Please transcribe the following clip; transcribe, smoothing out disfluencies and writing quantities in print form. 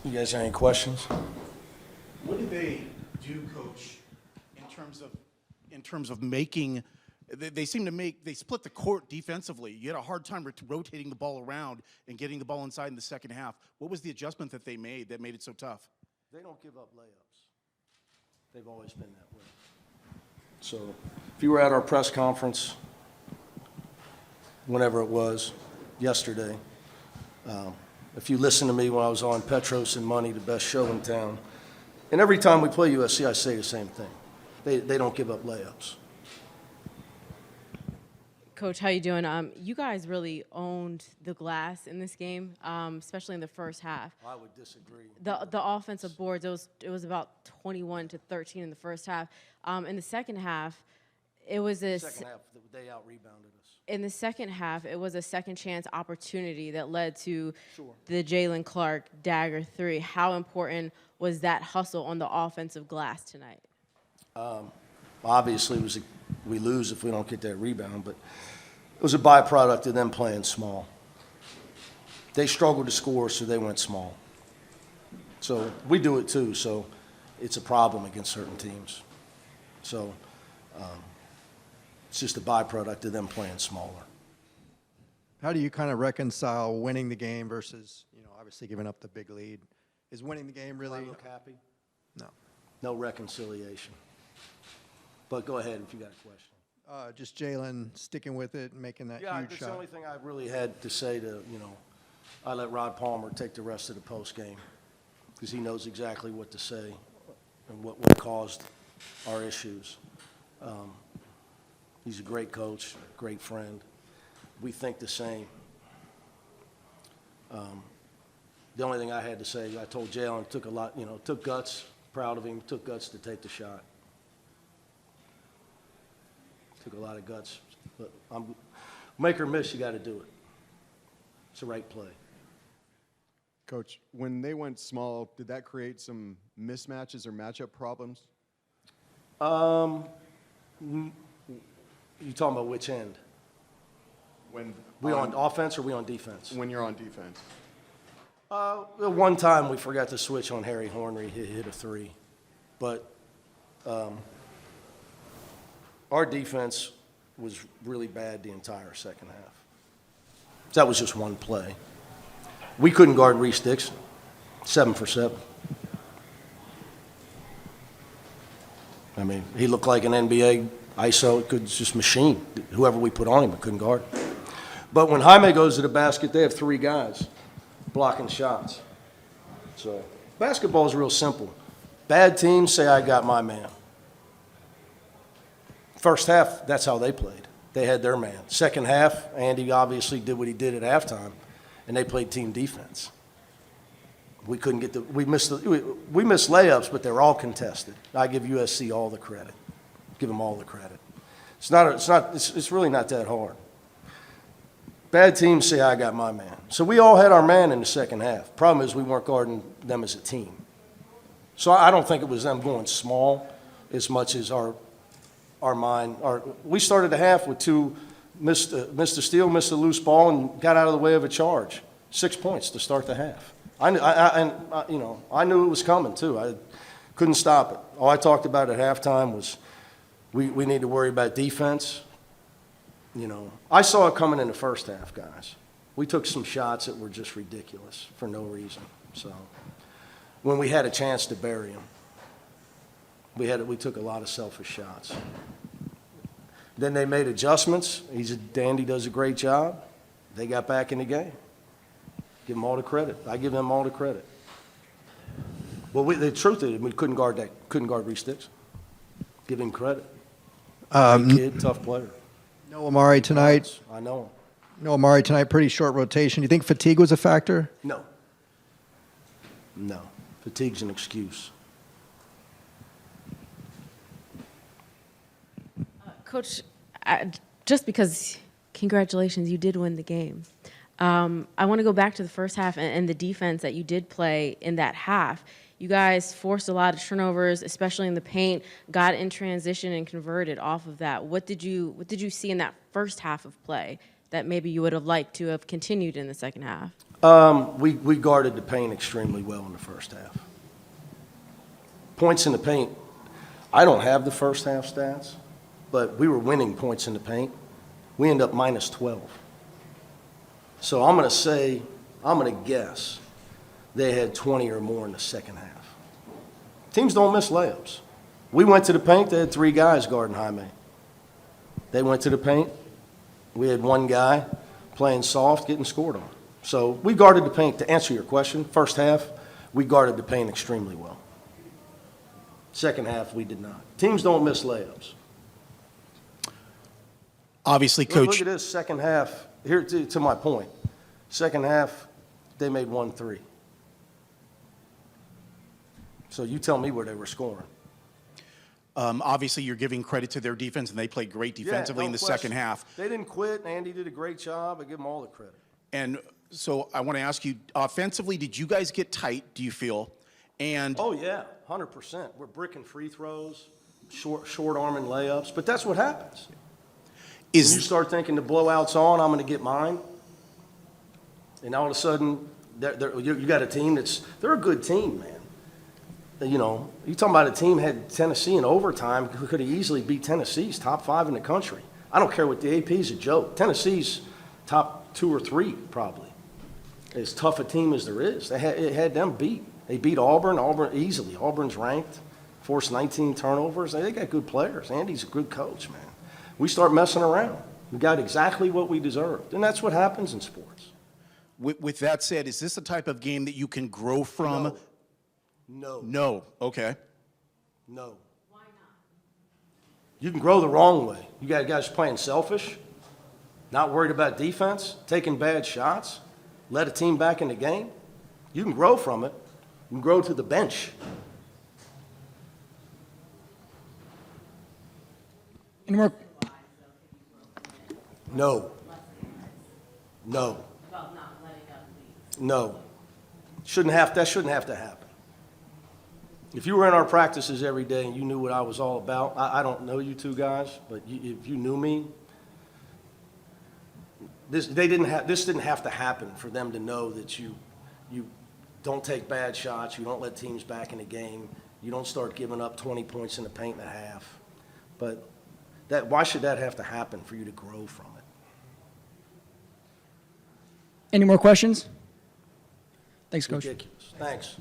You guys have any questions? What did they do, Coach, in terms of making? They seem to they split the court defensively. You had a hard time rotating the ball around and getting the ball inside in the second half. What was the adjustment that they made that made it so tough? They don't give up layups. They've always been that way. So if you were at our press conference, whenever it was, yesterday, if you listened to me when I was on Petros and Money, the best show in town, and every time we play USC, I say the same thing. They don't give up layups. Coach, how you doing? You guys really owned the glass in this game, especially in the first half. I would disagree. The offensive boards, it was about 21-13 in the first half. In the second half, it was a Second half, they out-rebounded us. in the second half, it was a second chance opportunity that led to the Jalen Clark dagger three. How important was that hustle on the offensive glass tonight? Obviously, we lose if we don't get that rebound, but it was a byproduct of them playing small. They struggled to score, so they went small. So we do it too, so it's a problem against certain teams. So it's just a byproduct of them playing smaller. How do you kind of reconcile winning the game versus, obviously giving up the big lead? Is winning the game really? Do I look happy? No. No reconciliation. But go ahead if you got a question. Just Jalen sticking with it and making that huge That's shot. the only thing I really had to say to, I let Rod Palmer take the rest of the post game because he knows exactly what to say and what caused our issues. He's a great coach, great friend. We think the same. The only thing I had to say, I told Jalen, took a lot, took guts, proud of him, took guts to take the shot. Took a lot of guts, but make or miss, you got to do it. It's the right play. Coach, when they went small, did that create some mismatches or matchup problems? You talking about which end? When We on offense or we on defense? when you're on defense? One time we forgot to switch on Harry Hornery. He hit a three, but our defense was really bad the entire second half. That was just one play. We couldn't guard Reese Dixon, 7 for 7. I mean, he looked like an NBA ISO, could just machine whoever we put on him. We couldn't guard. But when Jaime goes to the basket, they have 3 guys blocking shots. So basketball is real simple. Bad teams say, I got my man. First half, that's how they played. They had their man. Second half, Andy obviously did what he did at halftime, and they played team defense. We couldn't get we missed layups, but they're all contested. I give USC all the credit. Give them all the credit. It's really not that hard. Bad teams say, I got my man. So we all had our man in the second half. Problem is we weren't guarding them as a team. So I don't think it was them going small as much as our mind. We started the half with 2, missed a steal, missed a loose ball, and got out of the way of a charge. 6 points to start the half. I knew it was coming too. I couldn't stop it. All I talked about at halftime was we need to worry about defense. I saw it coming in the first half, guys. We took some shots that were just ridiculous for no reason. So when we had a chance to bury them, we took a lot of selfish shots. Then they made adjustments. Dandy does a great job. They got back in the game. Give them all the credit. I give them all the credit. Well, the truth is, we couldn't guard Reese Dixon. Give him credit. Great kid, tough player. No Amari tonight. I know him. No Amari tonight. Pretty short rotation. Do you think fatigue was a factor? No. Fatigue's an excuse. Coach, just because, congratulations, you did win the game. I want to go back to the first half and the defense that you did play in that half. You guys forced a lot of turnovers, especially in the paint, got in transition and converted off of that. What did you see in that first half of play that maybe you would have liked to have continued in the second half? We guarded the paint extremely well in the first half. Points in the paint, I don't have the first half stats, but we were winning points in the paint. We end up minus 12. So I'm going to guess they had 20 or more in the second half. Teams don't miss layups. We went to the paint, they had 3 guys guarding Jaime. They went to the paint, we had 1 guy playing soft, getting scored on. So we guarded the paint. To answer your question, first half, we guarded the paint extremely well. Second half, we did not. Teams don't miss layups. Obviously, Look Coach. at this, second half, here to my point. Second half, they made 1 3. So you tell me where they were scoring. Obviously, you're giving credit to their defense, and they played great defensively Yeah, in no the second question. half. They didn't quit. Andy did a great job. I give them all the credit. And so I want to ask you, offensively, did you guys get tight, do you feel? And Oh, yeah, 100%. We're bricking free throws, short arming layups, but that's what happens. When you start thinking the blowout's on, I'm going to get mine, and all of a sudden, you got a team they're a good team, man. You know, you talking about a team had Tennessee in overtime who could have easily beat Tennessee's top 5 in the country. I don't care what the AP's a joke. Tennessee's top 2 or 3 probably. As tough a team as there is. It had them beat. They beat Auburn easily. Auburn's ranked, forced 19 turnovers. They got good players. Andy's a good coach, man. We start messing around. We got exactly what we deserved, and that's what happens in sports. with that said, is this the type of game that you can grow from? No. No. Okay. No. Why not? You can grow the wrong way. You got guys playing selfish, not worried about defense, taking bad shots, let a team back in the game. You can grow from it. You can grow to the bench. Any more? No. No. No. That shouldn't have to happen. If you were in our practices every day and you knew what I was all about, I don't know you 2 guys, but if you knew me, this didn't have to happen for them to know that you don't take bad shots, you don't let teams back in the game, you don't start giving up 20 points in the paint and a half. But why should that have to happen for you to grow from it? Any more questions? Thanks, Coach. Ridiculous. Thanks.